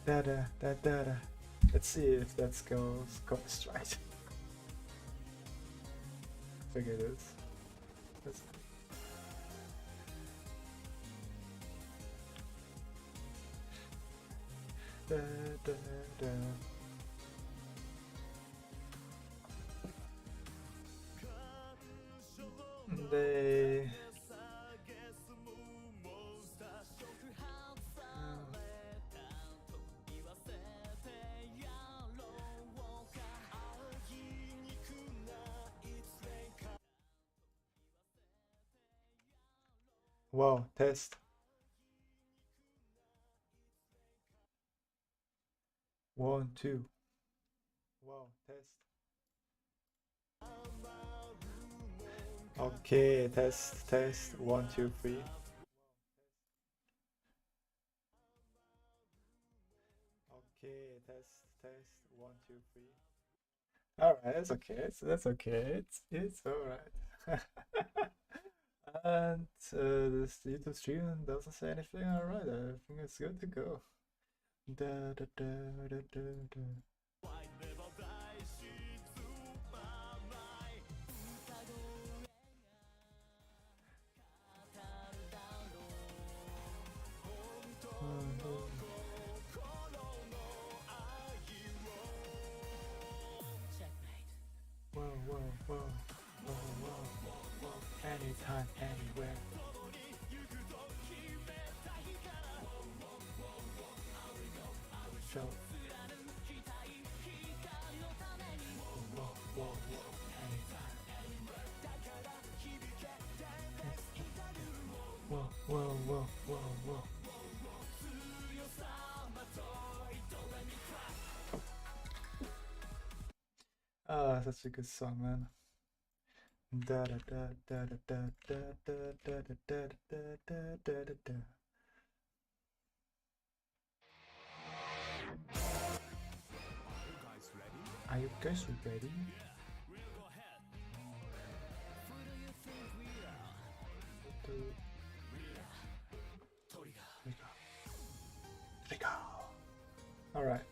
Da da da da da. Let's see if that goes right. I think it is. Let's... Da, da, da. They... Wow, test. 1, 2. Wow, test. Okay, test. 1, 2, 3. Okay, test. 1, 2, 3. All right, that's okay. So that's okay. It's all right. And this YouTube stream doesn't say anything. All right, I think it's good to go. Da, da, da, da, da, da. Whoa. Anytime, anywhere. Show. Whoa. Anytime. Whoa. Ah, such a good song, man. Da da da da da da da da da da da da da da. Are you guys ready? All right.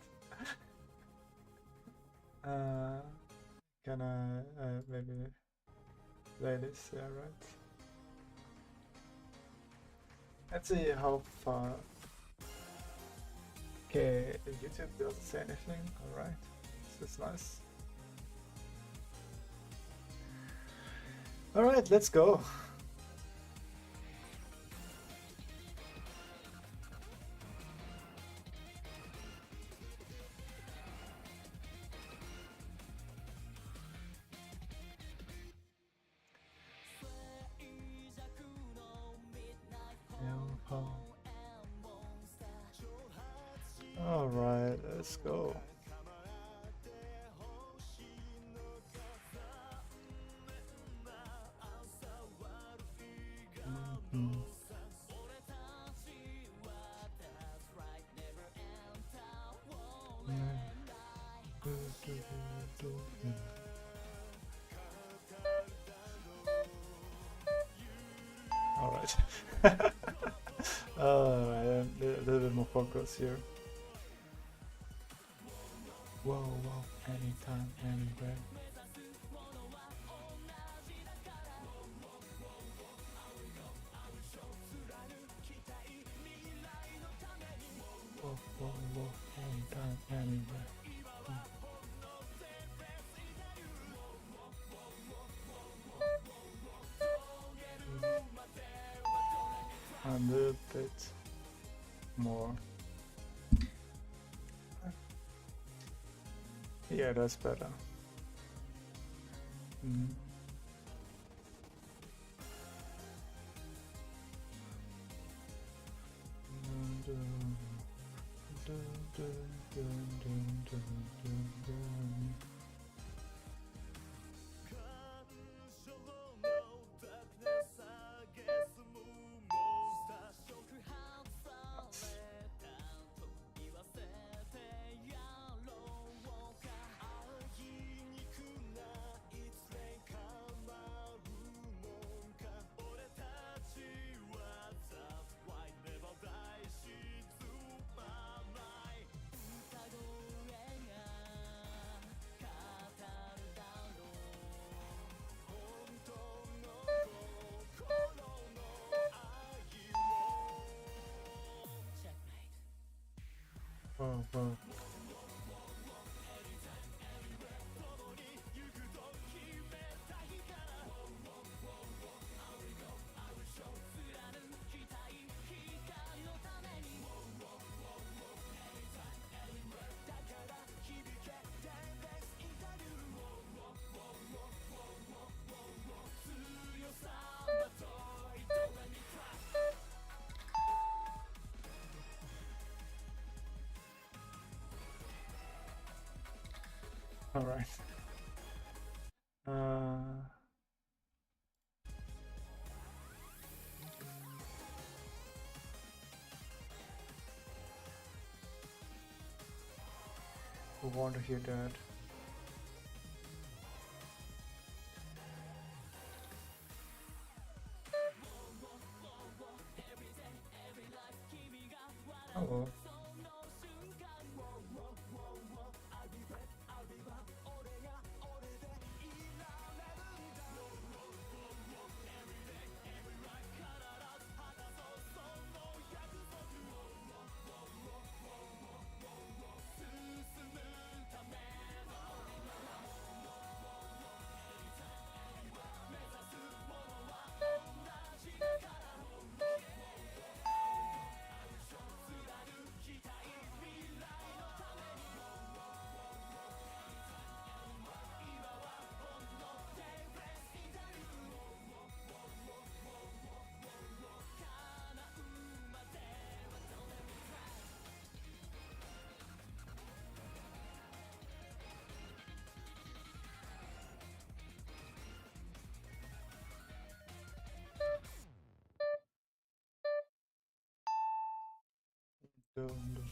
Can I maybe play this? Yeah, right. Let's see how far. Okay, YouTube doesn't say anything. All right, this is nice. All right, let's go. All right, let's go. All right. A little bit more focus here. Whoa, anytime, anywhere. Whoa, anytime, anywhere. A little bit more. Yeah, that's better. うんうん。All right. We want to hear that. Hello. Dun, dun.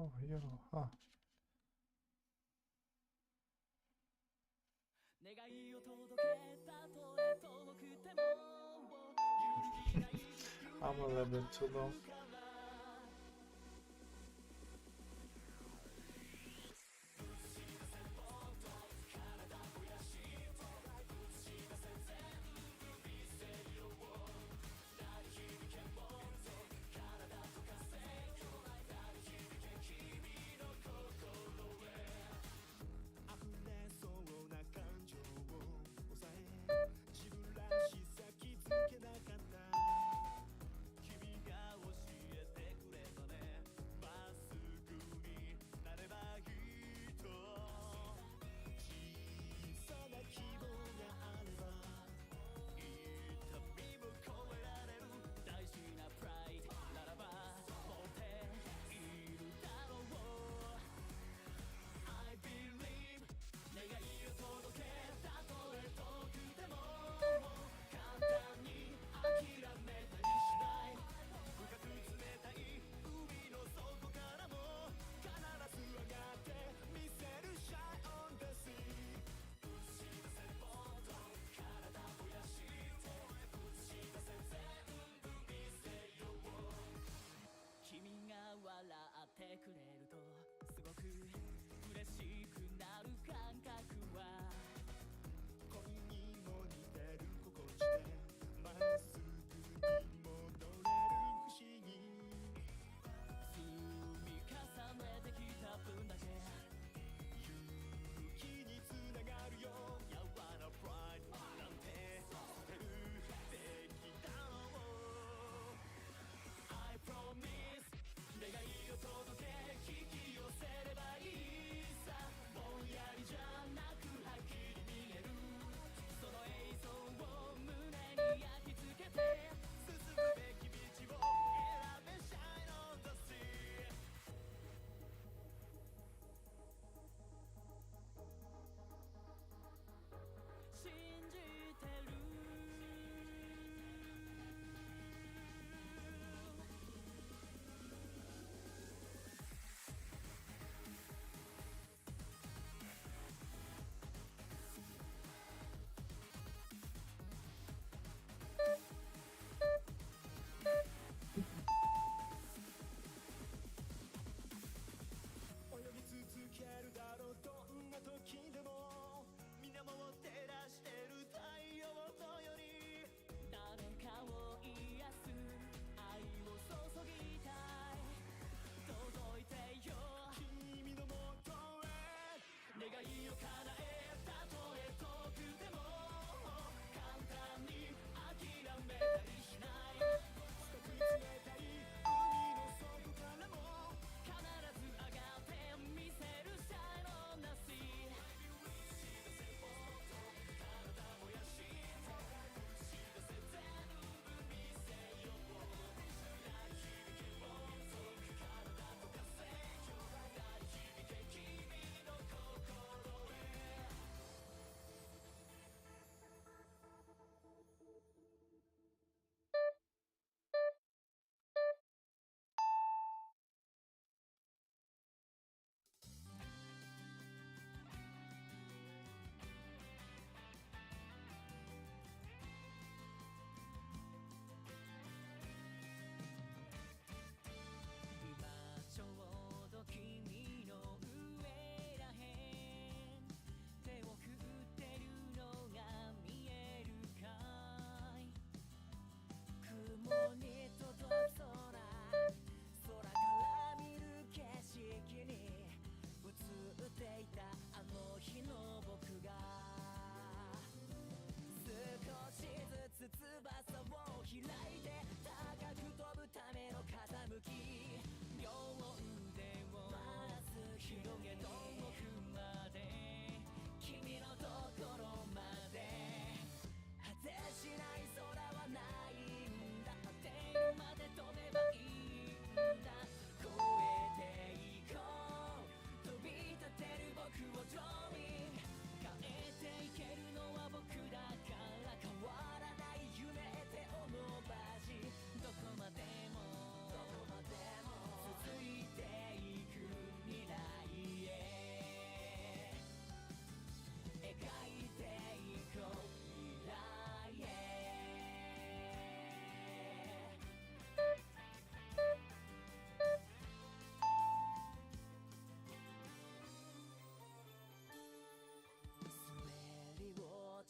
yo, yo. Huh. I'm a little bit too low.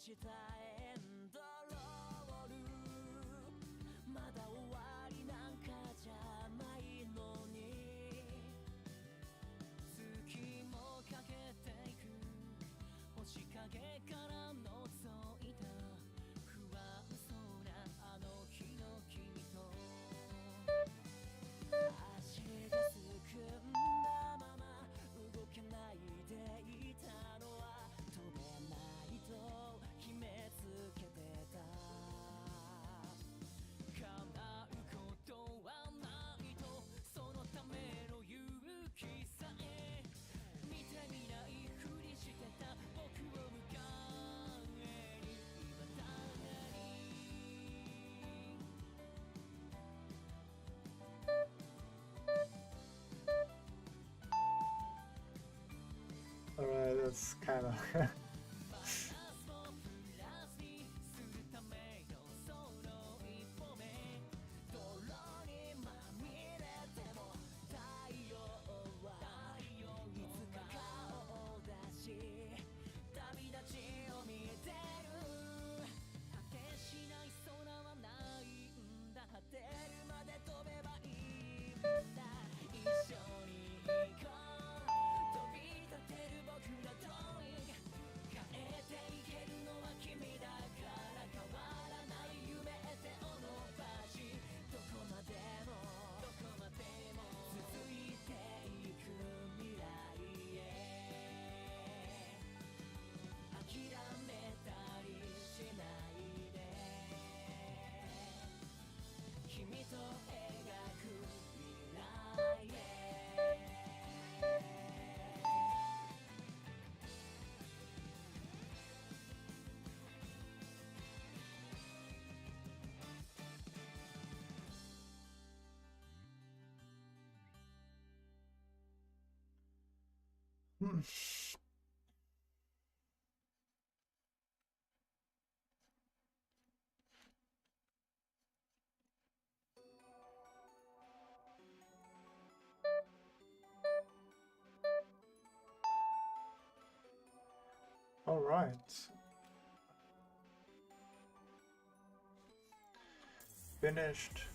したエンドロールまだ終わりなんかじゃないのに月もかけていく星影から覗いた不安そうなあの日の君と足がすくんだまま動けないでいたのは飛べないと決めつけてた叶うことはないとそのための勇気さえ見てみないふりしてた僕を迎えに今だに Alright, that's kind of バランスをプラスにするためのその一歩目泥にまみれても太陽はいつか顔を出し旅立ちを見てる果てしない空はないんだ果てるまで飛べばいいんだ一緒に行こう飛び立てる僕のドリーム変えていけるのは君だから変わらない夢へ手を伸ばしどこまでも続いていく未来へ諦めたりしないで君と描く未来へHmm. All right. Finished.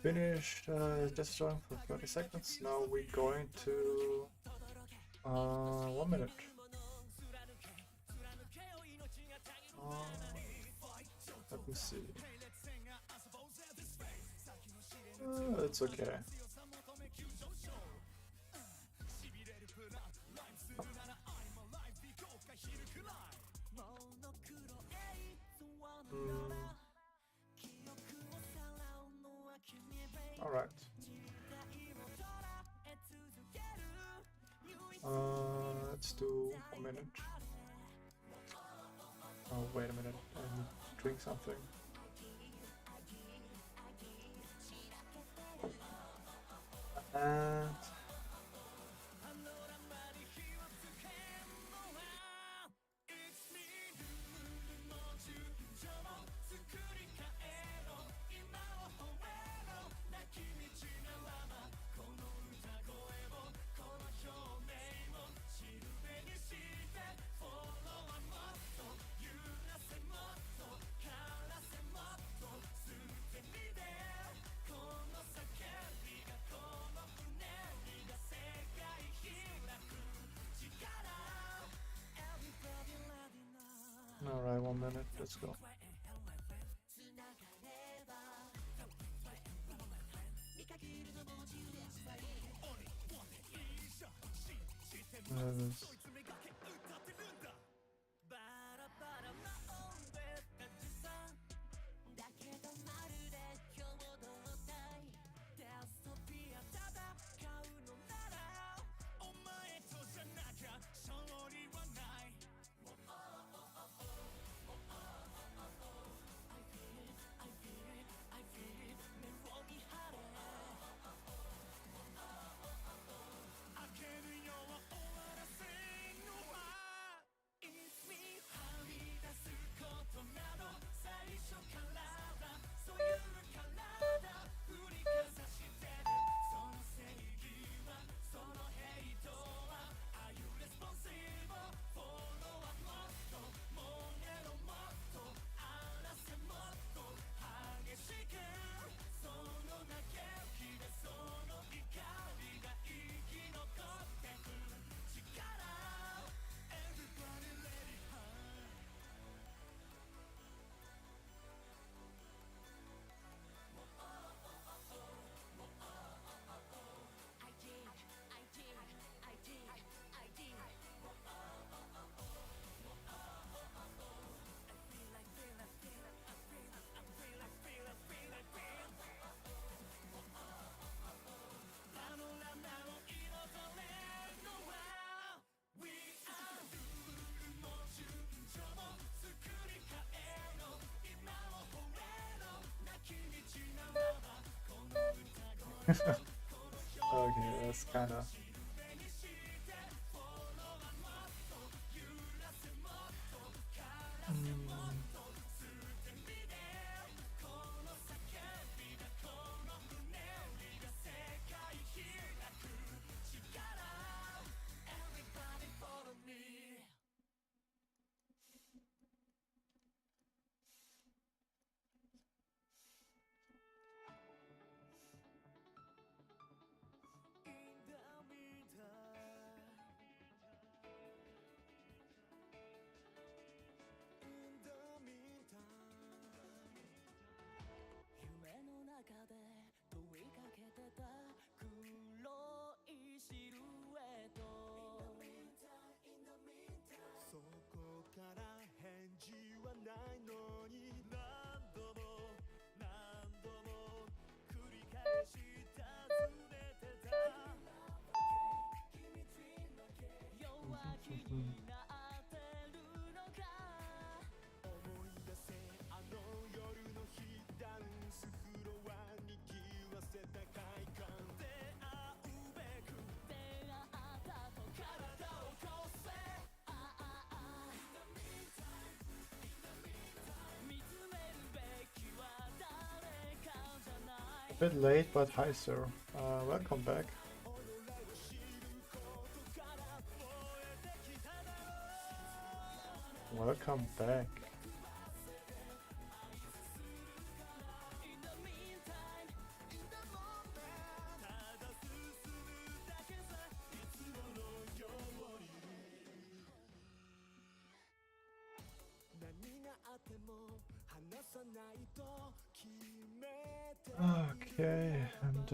Finished just showing for 30 seconds. Now we're going to 1 minute. Let me see. It's okay. All right. Let's do 1 minute. Oh, wait a minute. I need to drink something. And all right, 1 minute. Let's go. Okay, that's kind of. A bit late, but hi, sir. Welcome back. Welcome back. Okay, and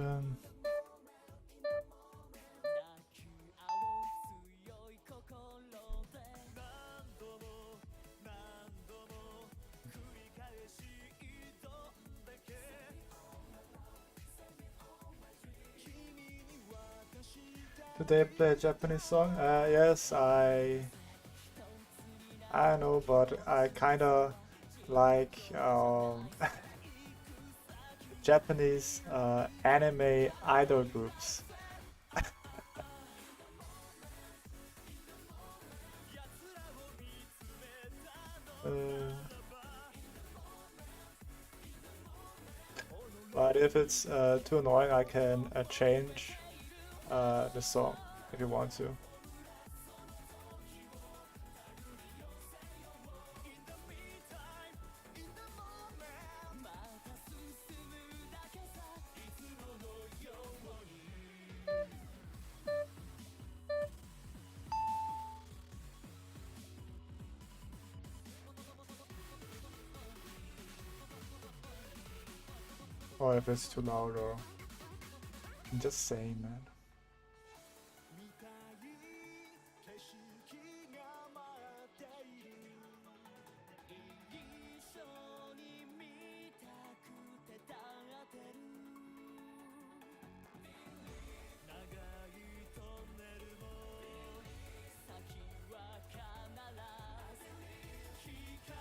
did they play a Japanese song? Yes, I know, but I kind of like Japanese anime idol groups. Uh, but if it's too annoying, I can change the song if you want to. Or if it's too loud, or I'm just saying, man.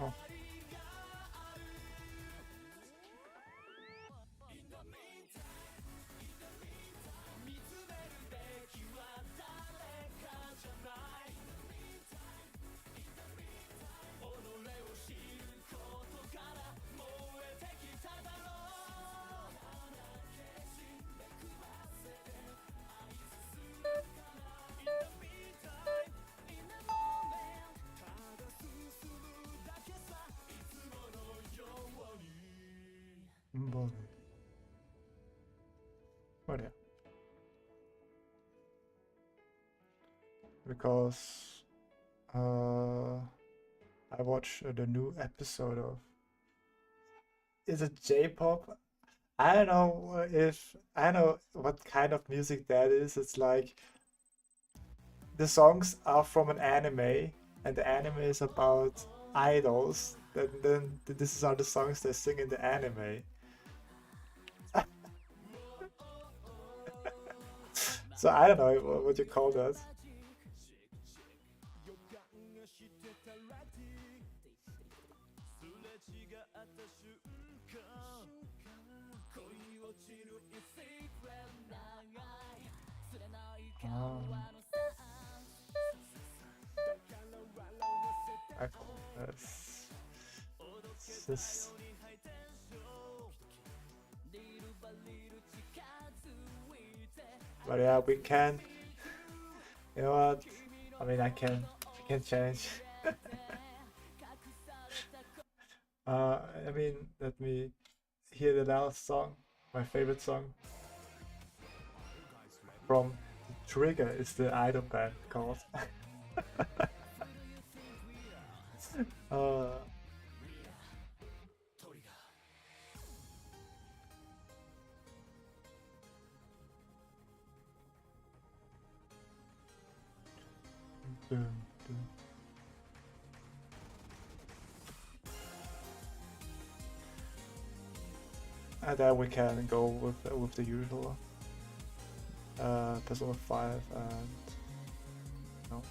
Oh. But yeah. Because I watched the new episode of. Is it J-pop? I don't know if I know what kind of music that is. It's like the songs are from an anime, and the anime is about idols. Then this are the songs they sing in the anime. So I don't know what you call that. Practice. Just but yeah, we can. You know what? I mean, I can change. I mean, let me hear the last song, my favorite song from the Trigger is the idol band called. uh, dun, dun. And then we can go with the usual Persona 5 and no.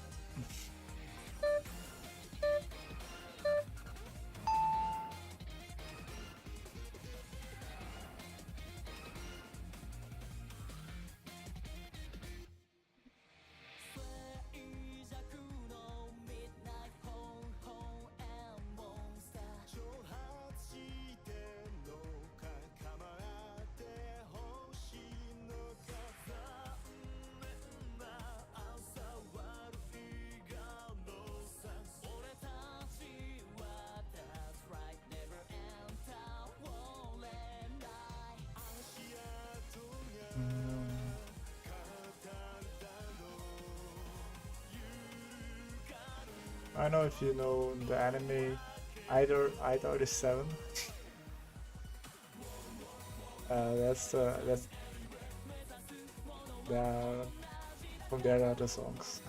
I don't know if you know the anime Idol 7. That's the from their other songs.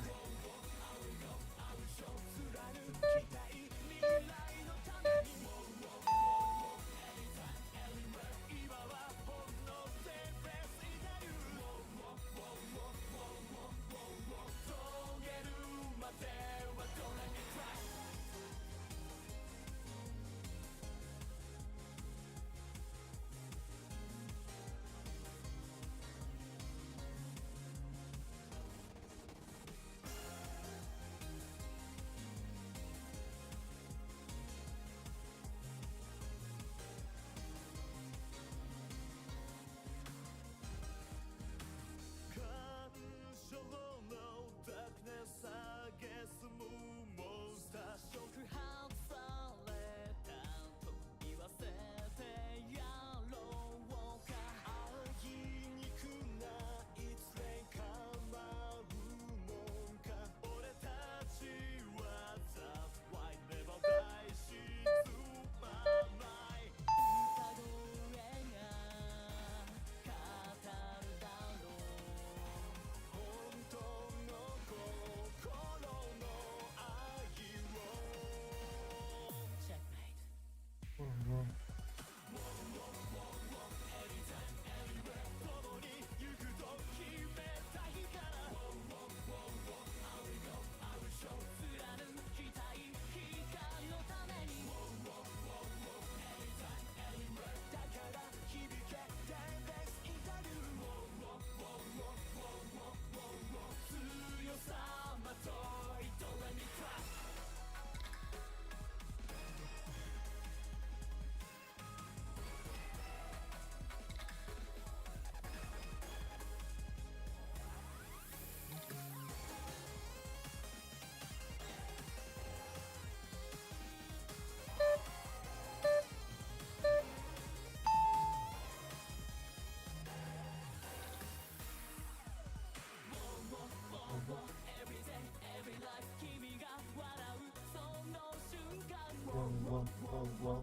Whoa, whoa, whoa.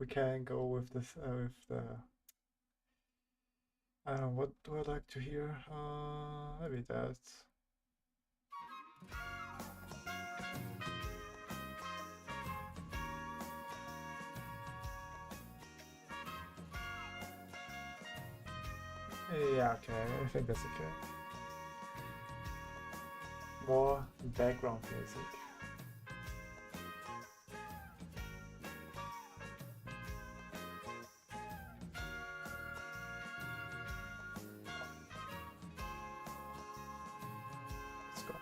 We can go with this with the I don't know, what do I like to hear? Maybe that. Yeah, okay, I think that's okay. More background music. Let's go.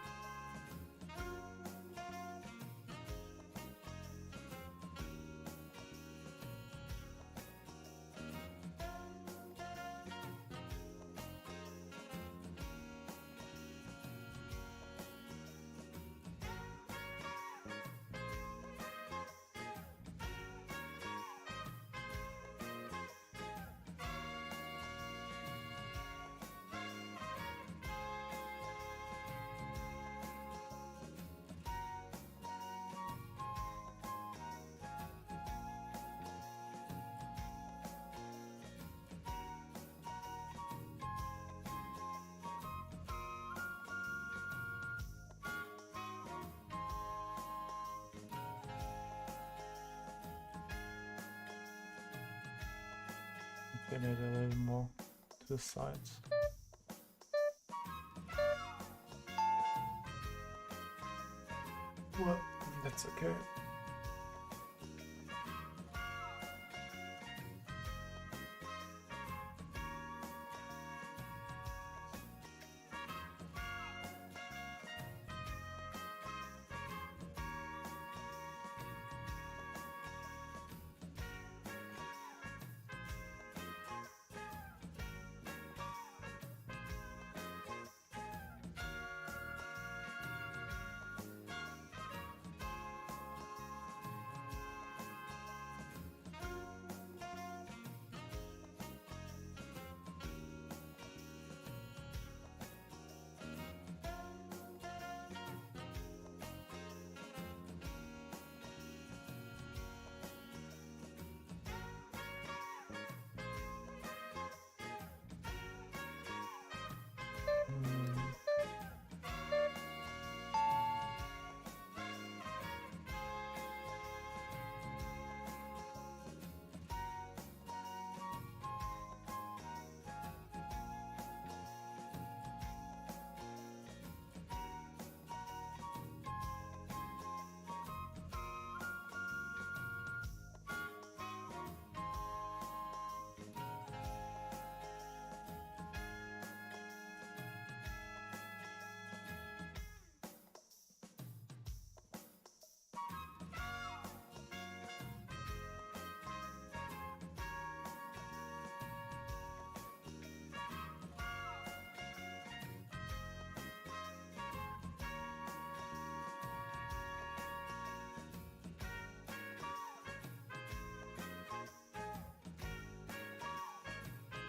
Okay, maybe a little more to the sides. Well, that's okay.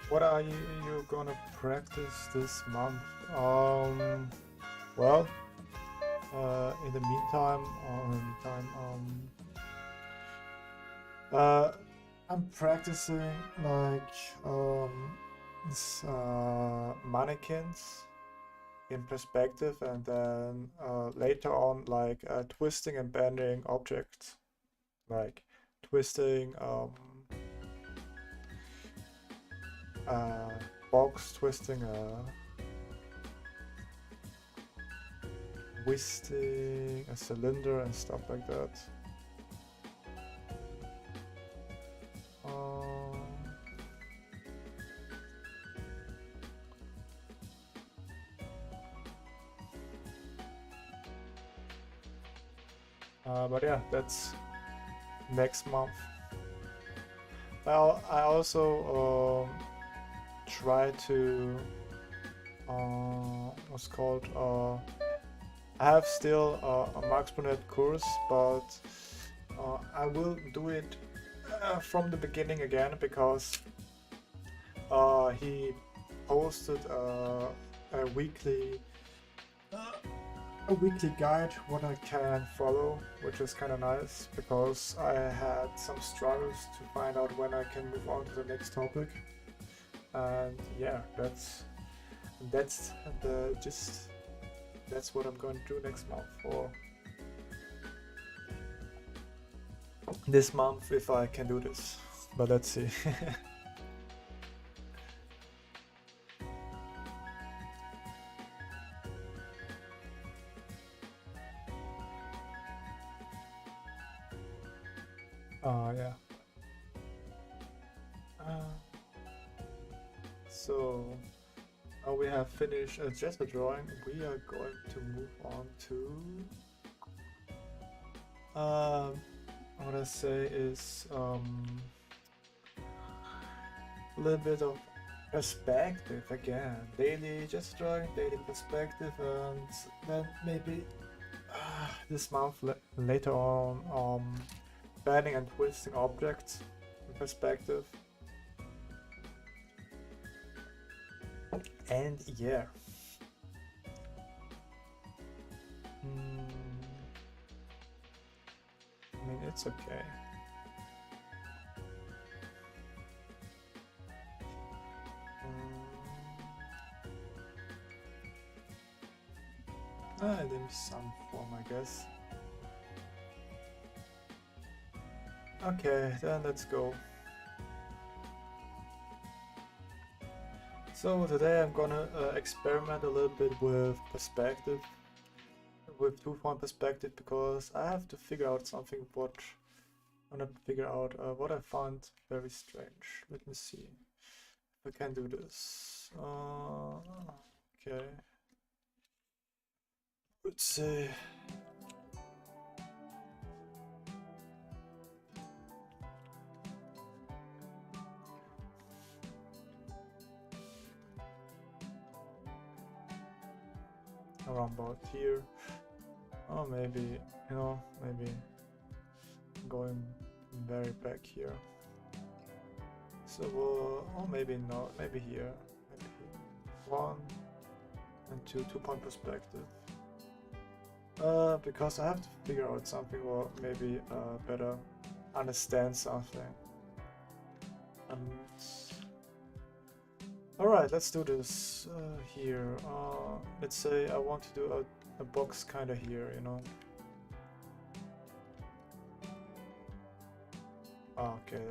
What are you gonna practice this month? Well, in the meantime, I'm practicing like mannequins in perspective, and then later on, like twisting and bending objects, like twisting box, twisting twisting a cylinder and stuff like that. But yeah, that's next month. Well, I also try to what's called I have still a Max Brunet course, but I will do it from the beginning again, because he posted a weekly a weekly guide what I can follow, which is kind of nice because I had some struggles to find out when I can move on to the next topic. And yeah, that's the just that's what I'm going to do next month for this month if I can do this. But let's see. Yeah. So now we have finished just a drawing. We are going to move on to what I say is a little bit of perspective again. Daily just drawing, daily perspective, and then maybe this month later on bending and twisting objects in perspective. And yeah. I mean, it's okay. In some form, I guess. Okay, then let's go. So today I'm gonna experiment a little bit with perspective, with two-point perspective, because I have to figure out something what I find very strange. Let me see if I can do this. Okay. Let's see. Around about here. Oh, maybe, maybe going very back here. So, oh, maybe not, maybe here. Maybe here. 1 and 2-point perspective. Because I have to figure out something or maybe better understand something. And alright, let's do this here. Let's say I want to do a box kind of here, Okay,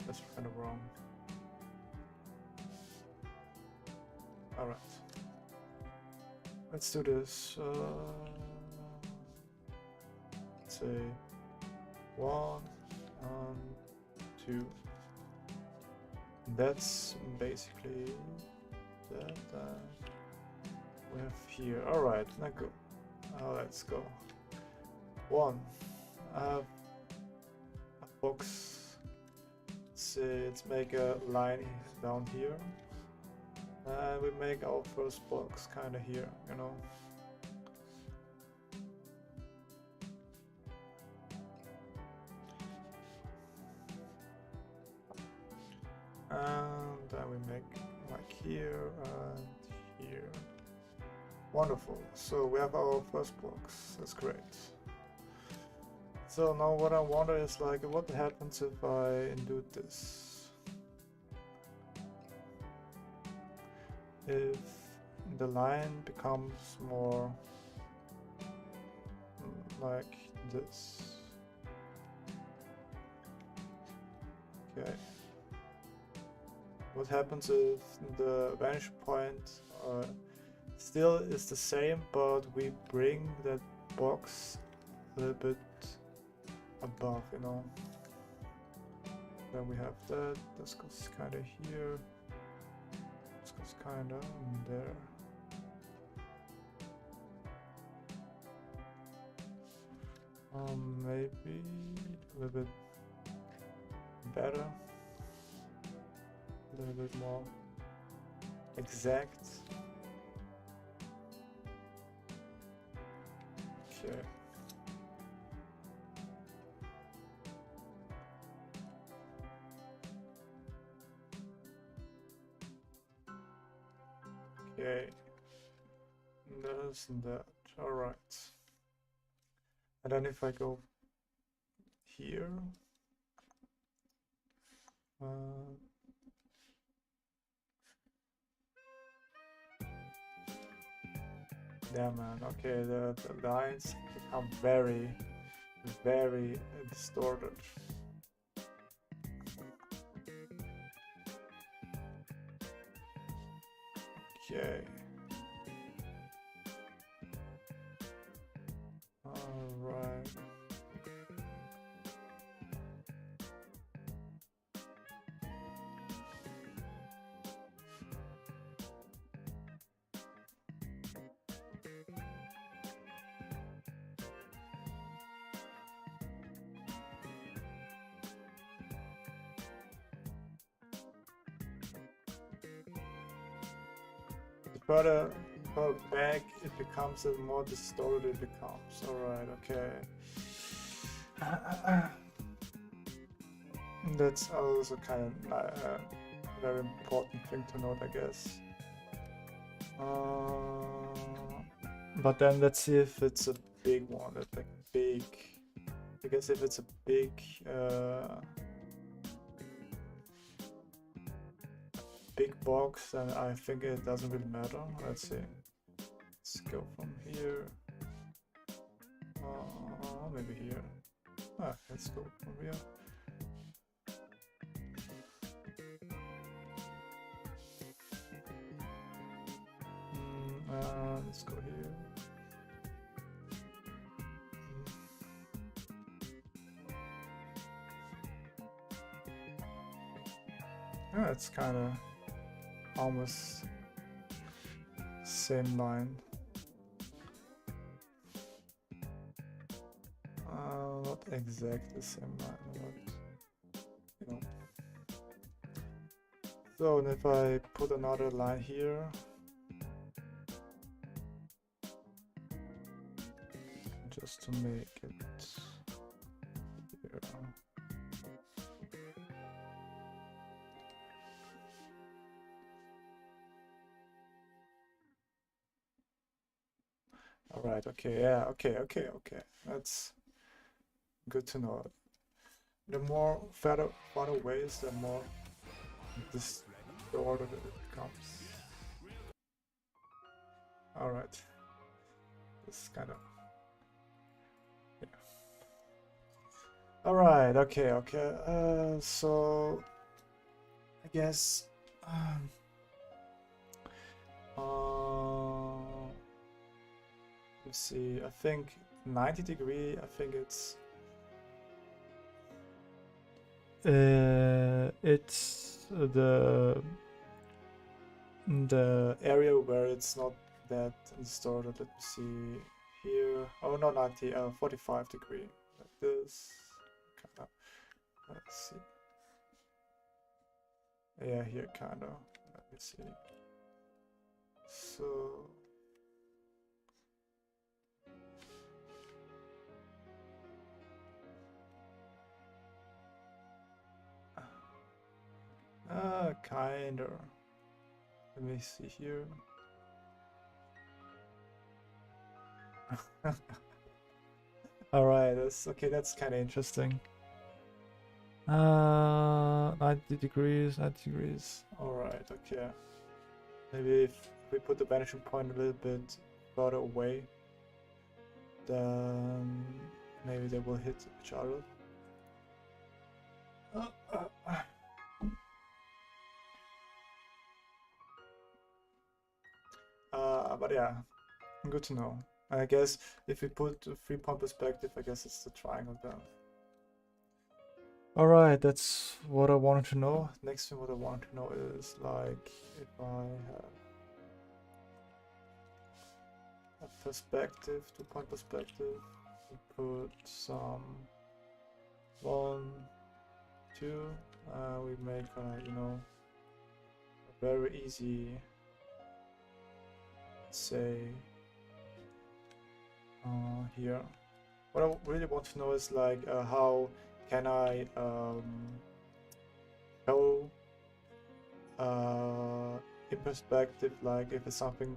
that's kind of wrong. Alright. Let's do this. Let's say 1 and 2. That's basically that we have here. Alright, now go. Let's go. 1. I have a box. Let's make a line down here. And we make our first box kinda here, And then we make like here and here. Wonderful. So we have our first box. That's great. So now what I wonder is like, what happens if I do this? If the line becomes more like this. Okay. What happens if the vantage point still is the same, but we bring that box a little bit above, Then we have that. This goes kind of here. This goes kind of in there. Maybe a little bit better. A little bit more exact. Okay. Okay. There's that. All right. And then if I go here, yeah, man. Okay, the lines become very, very distorted. Okay. All right. The further back it becomes, the more distorted it becomes. Alright, okay. That's also kind of a very important thing to note, I guess. But then let's see if it's a big one, like big. I guess if it's a big box, then I think it doesn't really matter. Let's see. Let's go from here. Maybe here. Let's go from here. Let's go here. Yeah, it's kind of almost same line. Not exactly same line, but you know. So and if I put another line here, just to make it here. All right, okay, yeah, okay. That's good to know. The more further ways, the more distorted it becomes. All right, this is kind of yeah. All right, okay. So I guess let's see. I think 90 degree. I think it's the area where it's not that distorted. Let me see here. Oh no, 90. 45 degree. Like this. Kind of. Let's see. Yeah, here kind of. Let me see. So. Kinda. Let me see here. Alright, that's okay, that's kinda interesting. 90 degrees. Alright, okay. Maybe if we put the vanishing point a little bit further away, then maybe they will hit each other. But yeah, good to know. I guess if we put a 3-point perspective, I guess it's the triangle then. Alright, that's what I wanted to know. Next thing what I want to know is like if I have a perspective, 2-point perspective, we put some 1, 2, we make you know, a very easy, say here. What I really want to know is like how can I show in perspective, like if it's something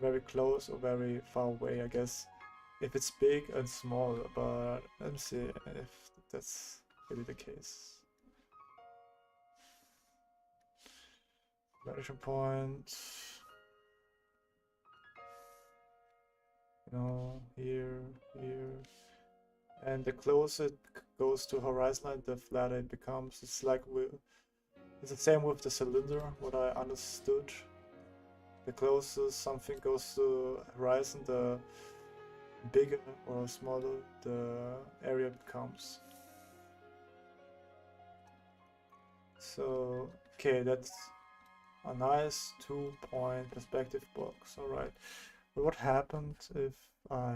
very close or very far away, I guess. If it's big and small, but let me see if that's really the case. Vanishing point. You know, here, here. And the closer it goes to horizon line, the flatter it becomes. It's like it's the same with the cylinder, what I understood. The closer something goes to horizon, the bigger or smaller the area becomes. So, okay, that's a nice 2-point perspective box. Alright, but what happened if I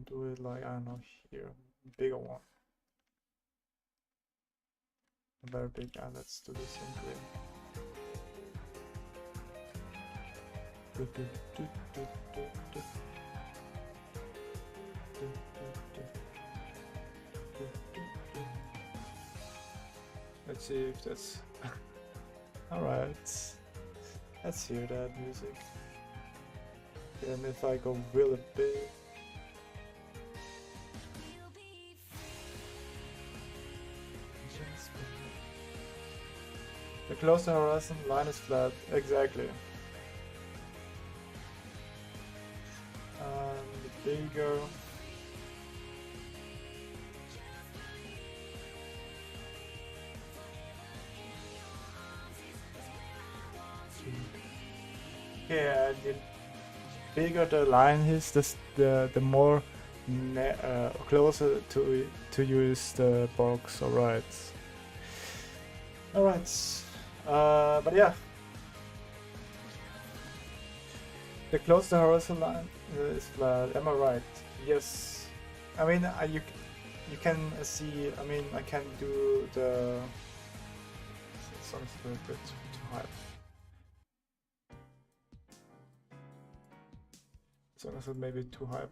do it like, I don't know, here, bigger one? A very big, and let's do this in green. Let's see if that's alright. Let's hear that music. And if I go really big, the closer horizon line is flat, exactly. And bigger. Yeah, the bigger the line is, the more closer to you is the box. Alright. But yeah, the closer the horizon line is flat. Am I right? Yes. I mean, you can see. I mean, I can do the. Sounds a little bit too high. Sounds maybe too high.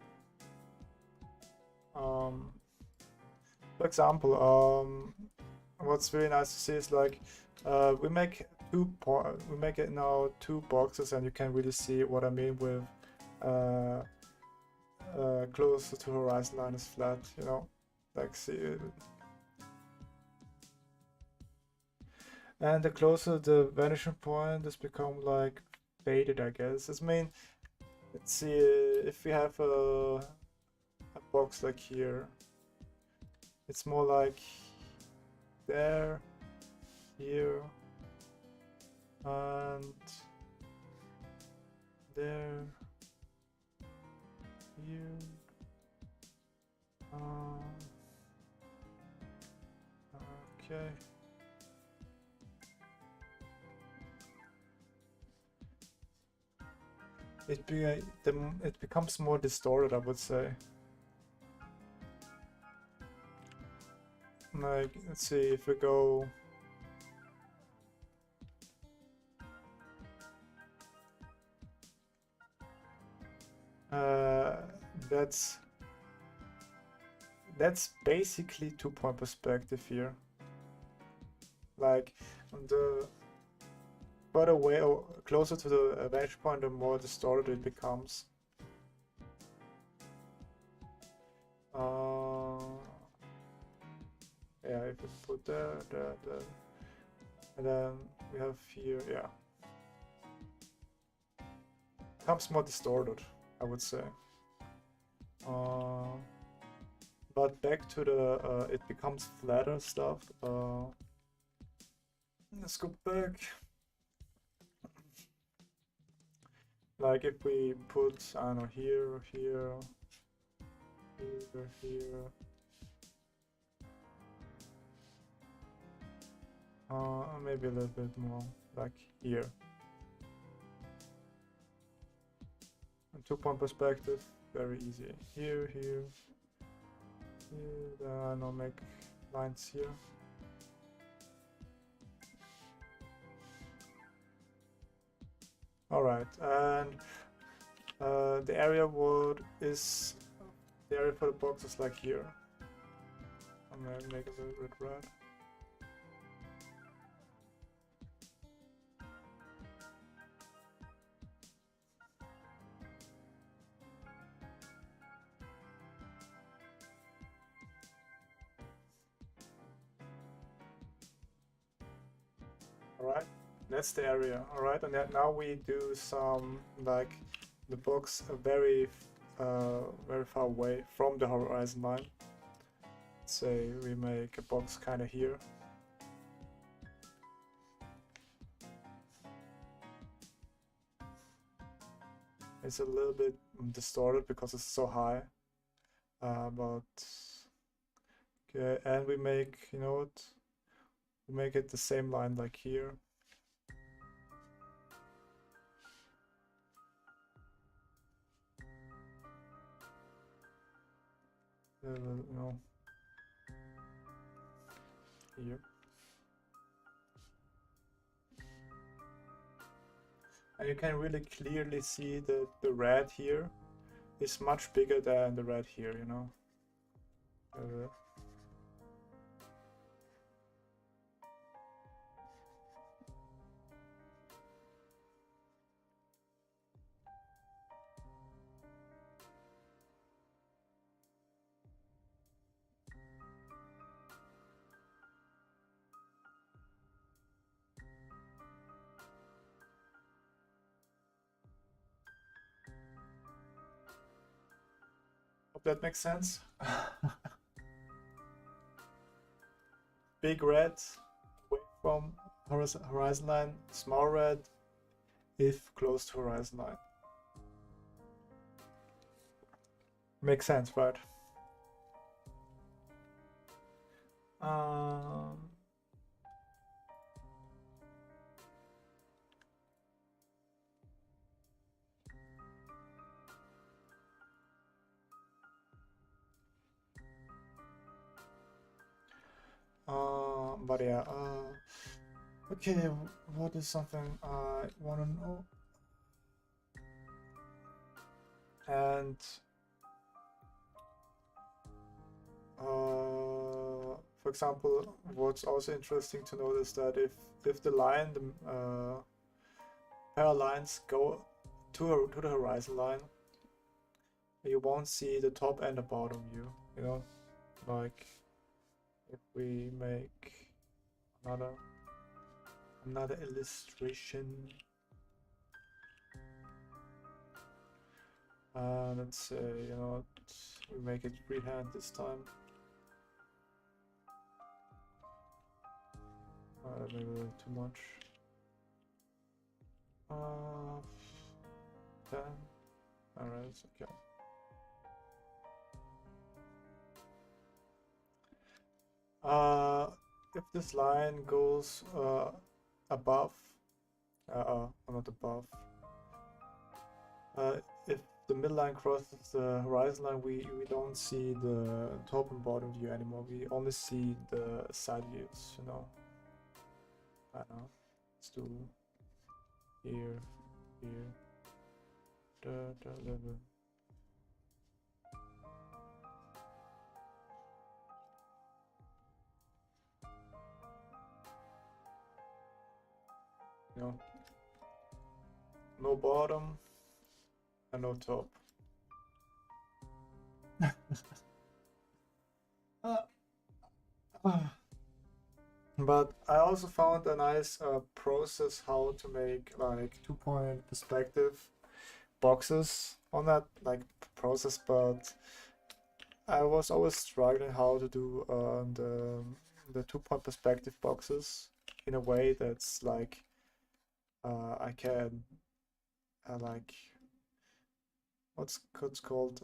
For example, what's really nice to see is like we make it now 2 boxes, and you can really see what I mean with closer to horizon line is flat, you know, like see it. And the closer the vanishing point has become like faded, I guess. I mean, let's see if we have a box like here, it's more like there, here, and there, here, okay. It becomes more distorted, I would say. Like, let's see if we go. That's basically 2-point perspective here. Like the further away or closer to the vantage point, the more distorted it becomes. Yeah, if we put there, and then we have here, yeah. Becomes more distorted, I would say. But back to the, it becomes flatter stuff. Let's go back. Like if we put, I don't know, here, here, here, here. Maybe a little bit more, like here. 2-point perspective, very easy. Here, here, here. I'll make lines here. All right, and the area the area for the box is like here. I'm gonna make it a little bit red. Alright, that's the area. Alright, and now we do some, like, the box very far away from the horizon line. Let's say we make a box kind of here. It's a little bit distorted because it's so high, but okay, and we make, you know what, we make it the same line like here. No, here. And you can really clearly see that the red here is much bigger than the red here, you know. Hope that makes sense. Big red away from horizon line, small red if close to horizon line. Makes sense, right? But yeah, okay, what is something I want to know? And for example, what's also interesting to note is that if the line, the parallel lines go to the horizon line, you won't see the top and the bottom view, you know, like if we make another illustration. Let's say, you know, we make it freehand this time. Maybe a little too much. 10. Alright, it's okay. If this line goes above, not above, if the midline crosses the horizon line, we don't see the top and bottom view anymore. We only see the side views, you know. I don't know. Let's do here, here, level. You know, no bottom and no top. But I also found a nice process how to make like 2-point perspective boxes on that like process, but I was always struggling how to do the 2-point perspective boxes in a way that's like I can like what's called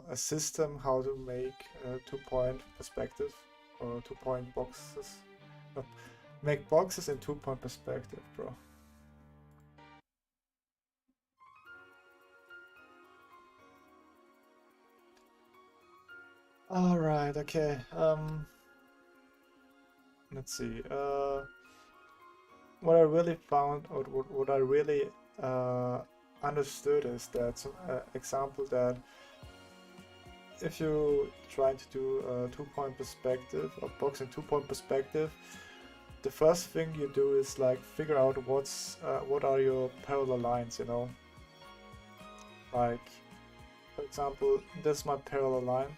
a system how to make a 2-point perspective or 2-point boxes. Make boxes in 2-point perspective, bro. All right, okay. Let's see. What I really found, or what I really understood is that example that if you try to do a 2-point perspective, or box in 2-point perspective, the first thing you do is like figure out what are your parallel lines, you know. Like, for example, this is my parallel line.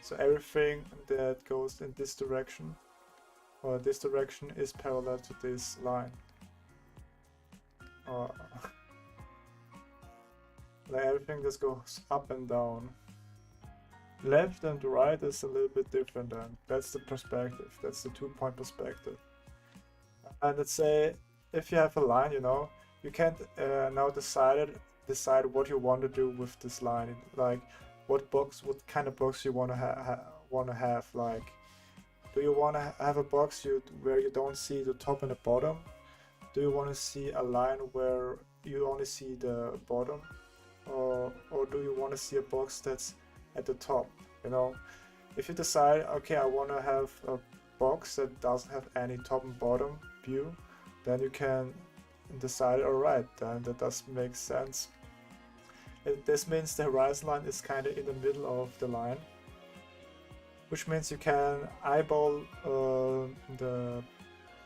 So everything that goes in this direction or this direction is parallel to this line. Or like everything just goes up and down. Left and right is a little bit different then. That's the perspective. That's the 2-point perspective. And let's say if you have a line, you know, you can't now decide what you want to do with this line. Like what kind of box you want to have. Like, do you want to have a box where you don't see the top and the bottom? Do you want to see a line where you only see the bottom? Or do you want to see a box that's at the top? You know, if you decide, okay, I want to have a box that doesn't have any top and bottom view, then you can decide, alright, then that does make sense. This means the horizon line is kind of in the middle of the line, which means you can eyeball the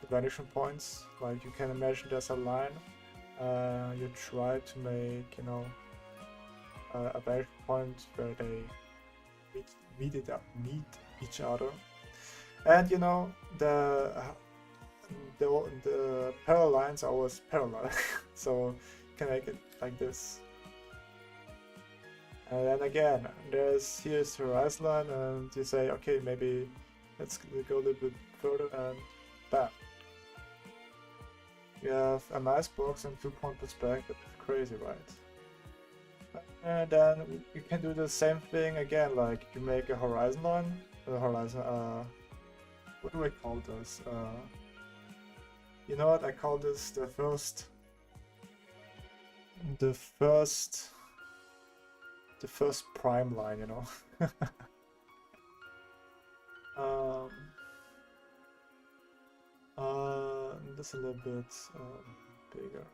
vanishing points. Like you can imagine there's a line, you try to make, you know, a vanishing point where they meet each other, and you know the parallel lines are always parallel, so you can make it like this. And then again, here's the horizon line, and you say, okay, maybe let's go a little bit further, and bam. You have a nice box and 2-point perspective. Crazy, right? And then you can do the same thing again, like you make a horizon line, what do I call this? You know what, I call this the first prime line, you know. This a little bit bigger.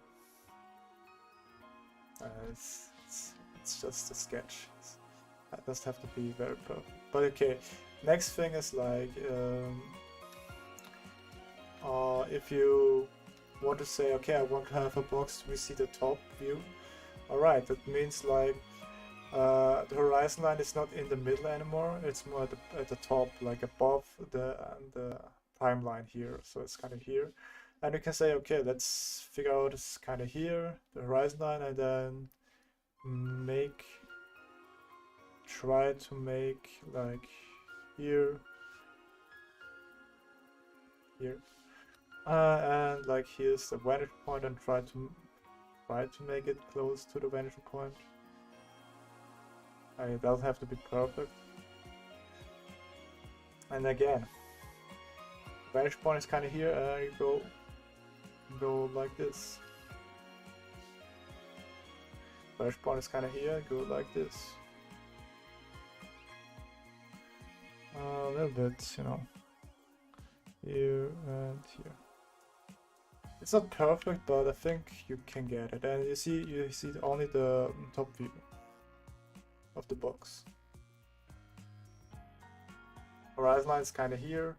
It's just a sketch. It doesn't have to be very perfect. But okay, next thing is like if you want to say, okay, I want to have a box we see the top view. Alright, that means like the horizon line is not in the middle anymore, it's more at the top, like above the prime line here, so it's kind of here. And you can say, okay, let's figure out it's kind of here, the horizon line, and then try to make like here, and like here's the vantage point, and try to make it close to the vantage point. It doesn't have to be perfect. And again, vantage point is kind of here, and you go like this. Vantage point is kind of here, go like this. A little bit, you know, here and here. It's not perfect, but I think you can get it. And you see only the top view of the box. Horizon line is kind of here.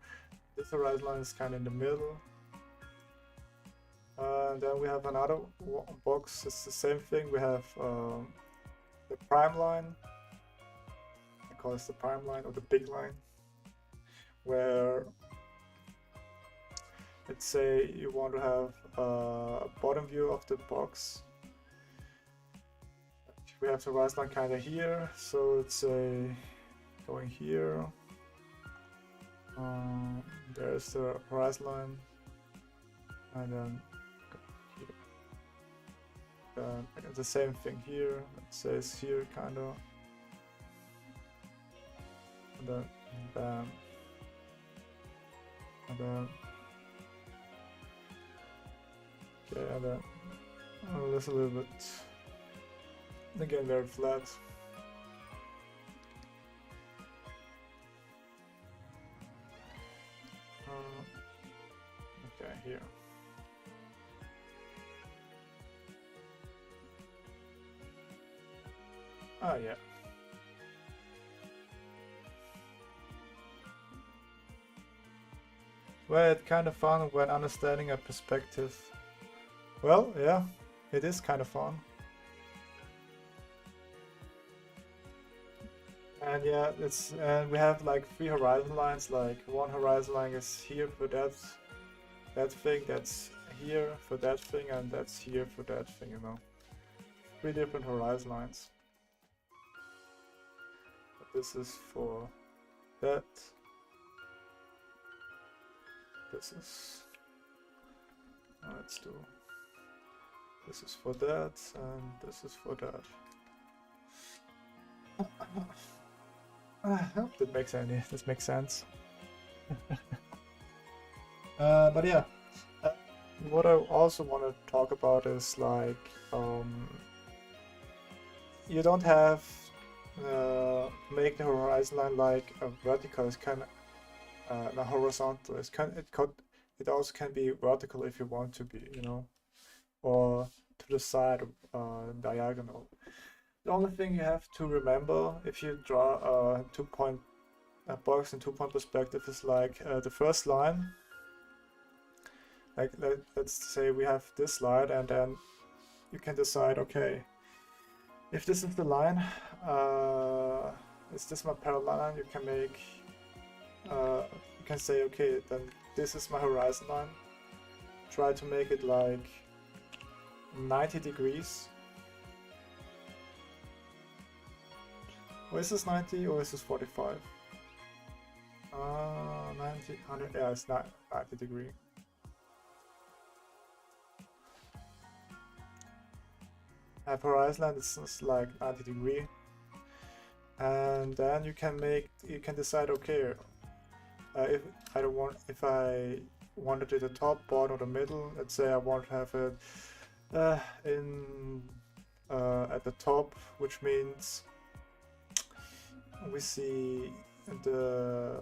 This horizon line is kind of in the middle. And then we have another box. It's the same thing. We have the prime line. I call this the prime line, or the big line, where let's say you want to have a bottom view of the box. We have the horizon line kind of here, so let's say going here. There's the horizon line, and then here. The same thing here. It says here, kind of, and then bam, and then okay, and then that's a little bit. Again, very flat. Okay, here. Ah, yeah. Well, it's kind of fun when understanding a perspective. Well, yeah, it is kind of fun. And yeah, it's and we have like 3 horizon lines. Like one horizon line is here for that thing, that's here for that thing, and that's here for that thing. 3 different horizon lines. But this is for that. This is. Let's do. This is for that, and this is for that. I hope that makes sense. But yeah, what I also want to talk about is like you don't have make the horizon line like a vertical. It's kind of a horizontal. It also can be vertical if you want to be, or to the side, diagonal. The only thing you have to remember if you draw a box in 2-point perspective is like the first line. Like let's say we have this line, and then you can decide, okay, if this is the line, is this my parallel line? You can make, you can say, okay, then this is my horizon line. Try to make it like 90 degrees. Or is this 90 or is this 45? 90, 100, yeah, it's not 90 degree. Have horizon line, it's like 90 degree. And then you can decide, okay, if I wanted it at the top, bottom, or the middle. Let's say I want to have it at the top, which means we see the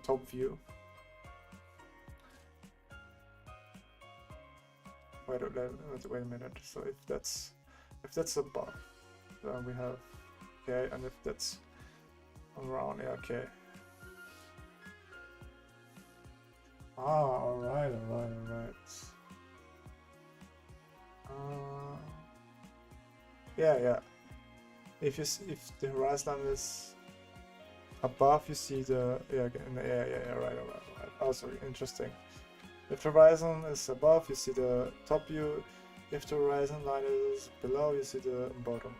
top view. Wait a minute. So if that's above, then we have, okay, and if that's around, yeah, okay. All right. Yeah. If the horizon line is above, you see the right. Also interesting. If the horizon is above, you see the top view. If the horizon line is below, you see the bottom.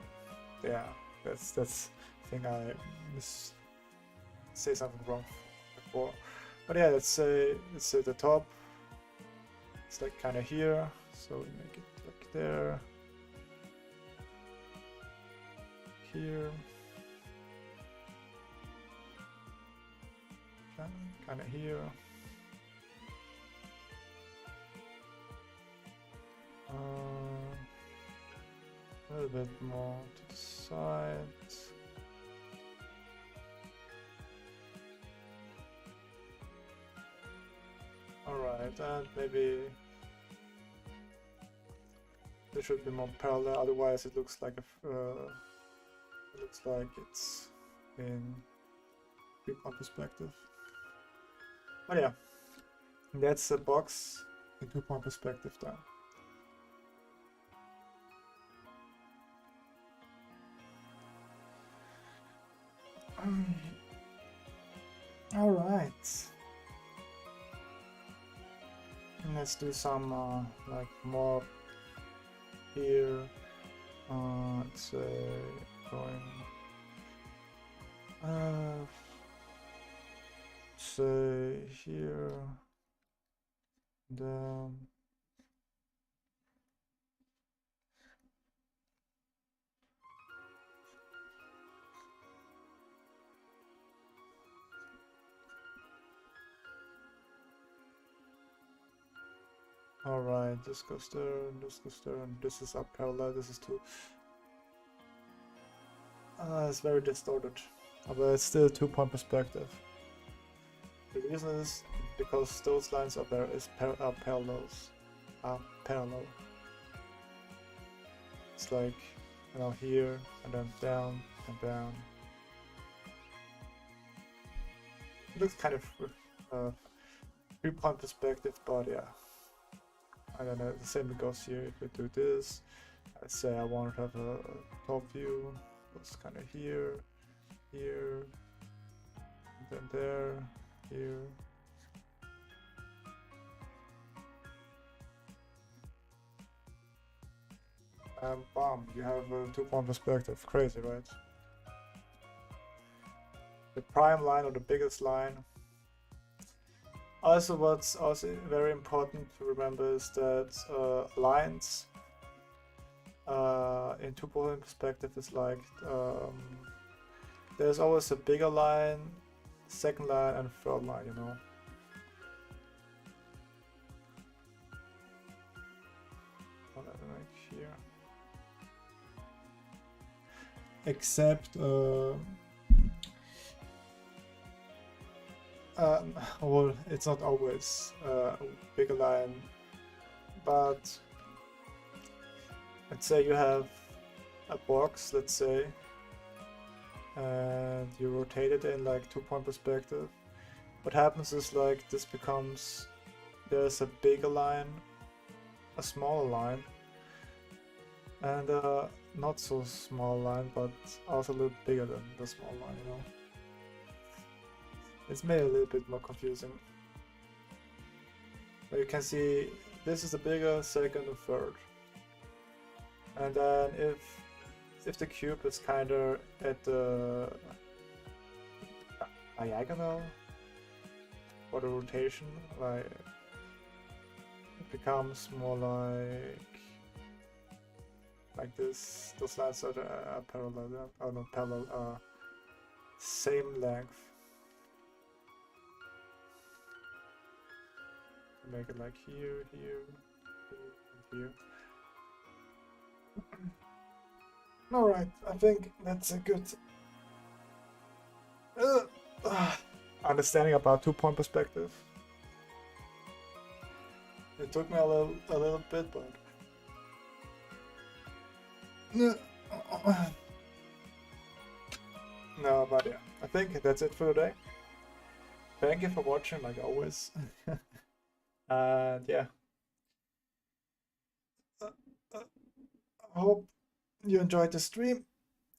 Yeah, that's I think I say something wrong before. But yeah, let's say the top. It's like kind of here, so we make it like there. Here. Kind of here. A little bit more to the side. Alright, and maybe there should be more parallel, otherwise it looks like it's in 3-point perspective. But yeah, that's a box in 2-point perspective then. All right. Let's do some like more here. Let's say going. Say here. Then. Alright, this goes there, and this goes there, and this is up parallel, this is too. It's very distorted, but it's still a 2-point perspective. The reason is because those lines are parallel. It's like, here, and then down, and down. It looks kind of 3-point perspective, but yeah. I don't know, the same goes here. If we do this, Let's say I want to have a top view. It's kind of here, here, and then there, here. And bam, you have a 2-point perspective. Crazy, right? The prime line or the biggest line. Also, what's also very important to remember is that lines in 2-point perspective is like there's always a bigger line, second line, and third line, you know. Like here. Except well, it's not always a bigger line, but let's say you have a box, let's say, and you rotate it in like 2-point perspective. What happens is like this becomes, there's a bigger line, a smaller line, and a not so small line, but also a little bigger than the small line, you know. It's made a little bit more confusing. But you can see this is the bigger, second and third. And then if the cube is kind of at the diagonal for the rotation, like it becomes more like this. Those lines are parallel. Oh no, parallel. Same length. Make it like here, here, here, and here. Alright, I think that's a good understanding about 2-point perspective. It took me a little bit, but no, but yeah, I think that's it for today. Thank you for watching, like always. And yeah, I hope you enjoyed the stream,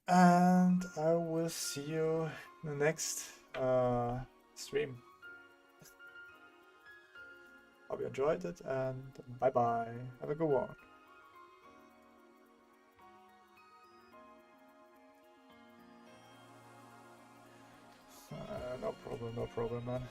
and I will see you in the next stream. Hope you enjoyed it, and bye bye. Have a good one. No problem, man.